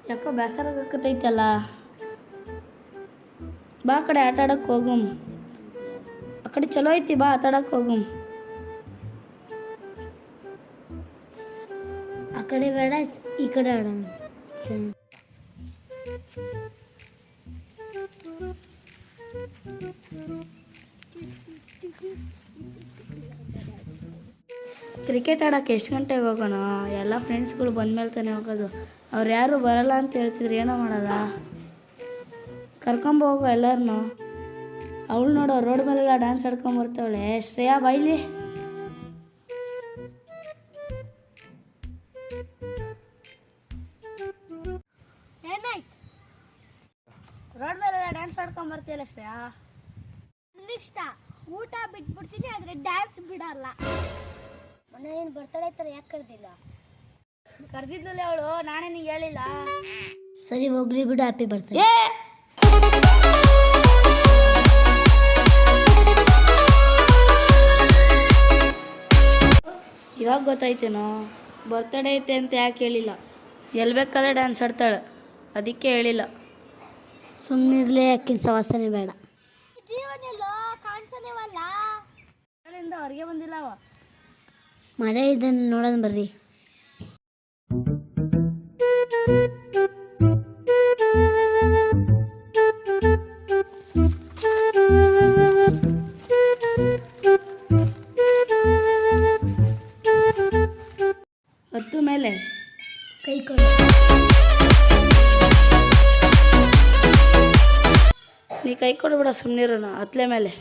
ಯಾಕೋ ಬೇಸರ ಆಕತೈತಲ್ಲ. ಬಾ ಆ ಕಡೆ ಆಟ ಆಡಕ್ಕೆ ಹೋಗುಮ್. ಆ ಕಡೆ ಚಲೋ ಐತಿ, ಬಾ ಆಟ ಆಡಕ್ಕೆ ಹೋಗುಮ್. ಆ ಕಡೆ ಬೇಡ, ಈ ಕಡೆ ಆಡೋಣ. ಕ್ರಿಕೆಟ್ ಆಡೋಕ್ಕೆ ಎಷ್ಟು ಗಂಟೆಗೆ ಹೋಗೋಣ? ಎಲ್ಲ ಫ್ರೆಂಡ್ಸ್ಗಳು ಬಂದಮೇಲೆ ತಾನೇ ಹೋಗೋದು. ಅವ್ರು ಯಾರು ಬರಲ್ಲ ಅಂತ ಹೇಳ್ತಿದ್ರು, ಏನೋ ಮಾಡೋದ? ಕರ್ಕೊಂಬೋಗೋ ಎಲ್ಲರನ್ನೂ. ಅವಳು ನೋಡೋ ರೋಡ್ ಮೇಲೆಲ್ಲ ಡ್ಯಾನ್ಸ್ ಆಡ್ಕೊಂಬರ್ತಾವಳೆ. ಶ್ರೇಯಾ ಬೈಲಿ. ಏನಾಯ್ತು? ರೋಡ್ ಮೇಲೆಲ್ಲ ಡ್ಯಾನ್ಸ್ ಆಡ್ಕೊಂಬರ್ತೀಯಲ್ಲ ಶ್ರೇಯಾ. ಇಷ್ಟ ಊಟ ಬಿಟ್ಬಿಡ್ತೀನಿ, ಆದರೆ ಡ್ಯಾನ್ಸ್ ಬಿಡಲ್ಲ. ಮನೆ ಏನು ಬರ್ತಡೇ ಥರ ಯಾಕೆ ಕರೆದಿಲ್ಲ? ಕರೆದಿದ್ನಲ್ಲೇ ಅವಳು, ನಾನೇ ನಿಂಗೆ ಹೇಳಿಲ್ಲ. ಸರಿ ಹೋಗ್ಲಿ ಬಿಡು, ಹ್ಯಾಪಿ ಬರ್ತಡೇ. ಇವಾಗ ಗೊತ್ತಾಯ್ತೇನೋ ಬರ್ತಡೇ ಐತೆ ಅಂತ ಯಾಕೆ ಹೇಳಿಲ್ಲ. ಎಲ್ಲಿ ಬೇಕಾದ್ರೆ ಡ್ಯಾನ್ಸ್ ಆಡ್ತಾಳೆ, ಅದಕ್ಕೆ ಹೇಳಿಲ್ಲ. ಸುಮ್ಮನಿರ್ಲಿ, ಯಾಕಿನ ಸವಾಸನೆ ಬೇಡ. ಜೀವನಲ್ಲೋ ಕಾಣಿಸನೇವಲ್ಲ. ಮನೆಯಿಂದ ಹೊರಗೆ ಬಂದಿಲ್ಲ ಅವ. ಮಳೆ ಇದನ್ನು ನೋಡೋಣ ಬರ್ರಿ. ಹತ್ತು ಮೇಲೆ ಕೈ ಕೊಡು. ನೀ ಕೈ ಕೊಡ್ಬೇಡ, ಸುಮ್ಮನಿರೋಣ. ಹತ್ತಲೆ ಮೇಲೆ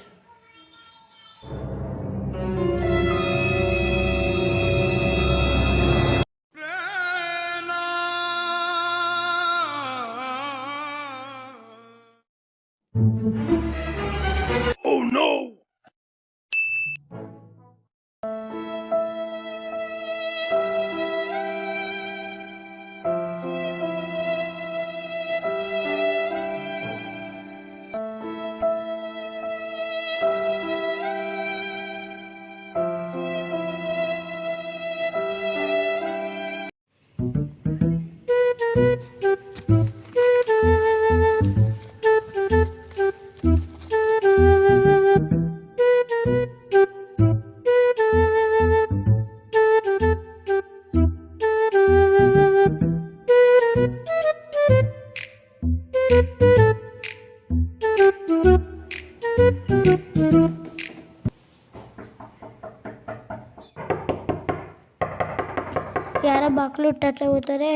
ಯಾರ ಬಾಕ್ಲು ಟಚ್ ಹೋಗ್ತಾರೆ,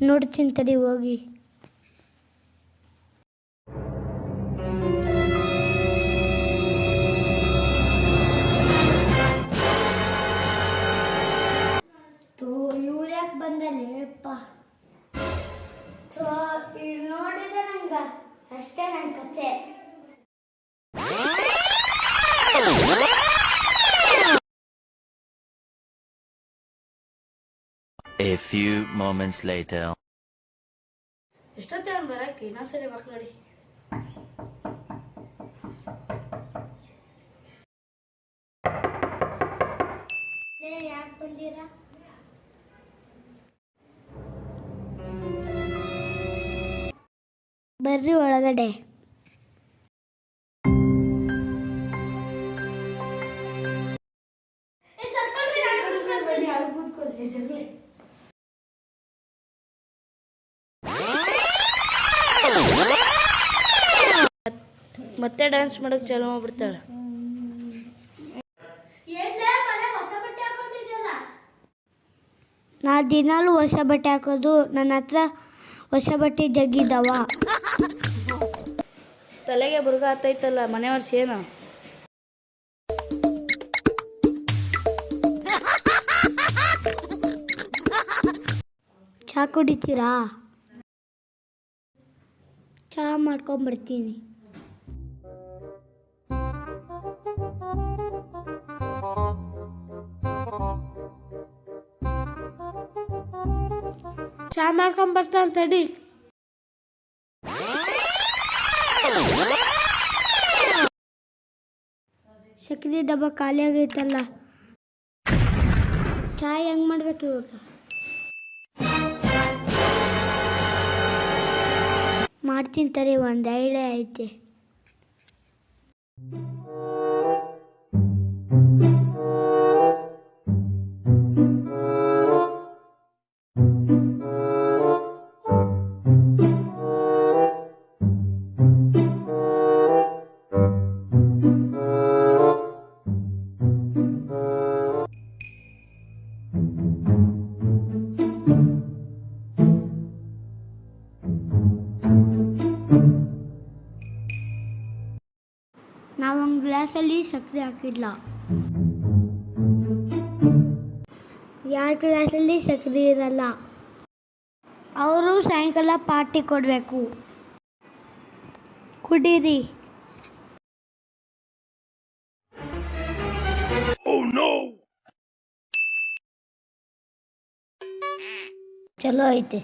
ನೋಡ್ತೀನಿ ತಡಿ ಹೋಗಿ. ಇವ್ರು ಯಾಕೆ ಬಂದಲ್ಲಿ ಅಪ್ಪ? ಇಲ್ಲಿ ನೋಡಿದ್ರೆ ನಂಗೆ ಅಷ್ಟೇ ನನ್ನ ಕಥೆ. A few moments later. ಎಷ್ಟೊತ್ತೆ ಅವ್ನು ಬರಕ್ಕೆ? ಇನ್ನೊಂದ್ಸರಿ ಬಾಕ್ ನೋಡಿ. ಯಾಕೆ ಬಂದಿರಾ? ಬರ್ರಿ ಒಳಗಡೆ. ಮತ್ತೆ ಡ್ಯಾನ್ಸ್ ಮಾಡೋಕೆ ಚಾಲು ಮಾಡ್ಬಿಡ್ತಾಳೆ. ನಾ ದಿನಾಲೂ ಹೊಸ ಬಟ್ಟೆ ಹಾಕೋದು, ನನ್ನ ಹತ್ರ ಹೊಸ ಬಟ್ಟೆ ಜಗ್ಗಿದ್ದಾವ. ತಲೆಗೆ ಬುರ್ಗ ಹತ್ತೈತಲ್ಲ, ಮನೆ ವರ್ಷ ಏನು? ಚಹಾ ಕುಡಿತೀರಾ? ಚಹಾ ಮಾಡ್ಕೊಂಬರ್ತೀನಿ. ಚಹಾ ಮಾಡ್ಕೊಂಬರ್ತಾನೆ ತಡಿ. ಸಕ್ಕರೆ ಡಬ್ಬ ಖಾಲಿ ಆಗೈತಲ್ಲ, ಚಹಾ ಹೆಂಗೆ ಮಾಡ್ಬೇಕು ಇವಾಗ? ಮಾಡ್ತೀನಿ ತರಿ, ಒಂದು ಐಡಿಯಾ ಐತೆ. ನಾವೊಂದು ಗ್ಲಾಸಲ್ಲಿ ಸಕ್ಕರೆ ಹಾಕಿಲ್ಲ. ಯಾರ ಗ್ಲಾಸಲ್ಲಿ ಸಕ್ಕರೆ ಇರಲ್ಲ ಅವರು ಸಾಯಂಕಾಲ ಪಾರ್ಟಿ ಕೊಡಬೇಕು. ಕುಡೀರಿ. ಚಲೋ ಐತೆ.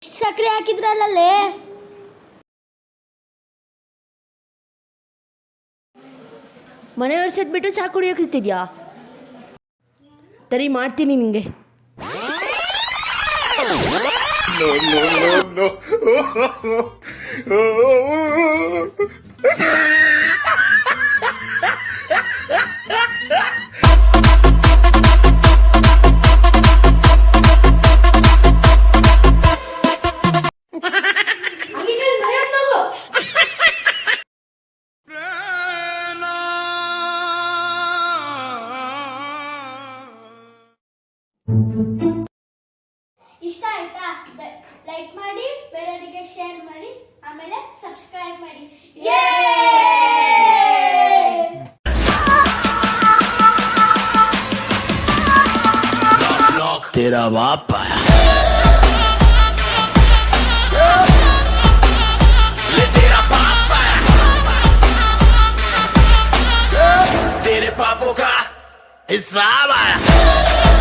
ಸಕ್ಕರೆ ಹಾಕಿದ್ರಲ್ಲೇ. ಮನೆ ಒರೆಸೋದ್ಬಿಟ್ಟು ಚಾ ಕುಡಿಯೋಕ್ಕಿದ್ಯಾ? ತರಿ ಮಾಡ್ತೀನಿ ನಿಂಗೆ. ಇಷ್ಟ ಆಯ್ತಾ? ಲೈಕ್ ಮಾಡಿ, ಬೇರೆಯವರಿಗೆ ಶೇರ್ ಮಾಡಿ, ಆಮೇಲೆ ಸಬ್ಸ್ಕ್ರೈಬ್ ಮಾಡಿ. तेरा बाप आया ले तेरा बाप आया तेरे पापों का हिसाब आया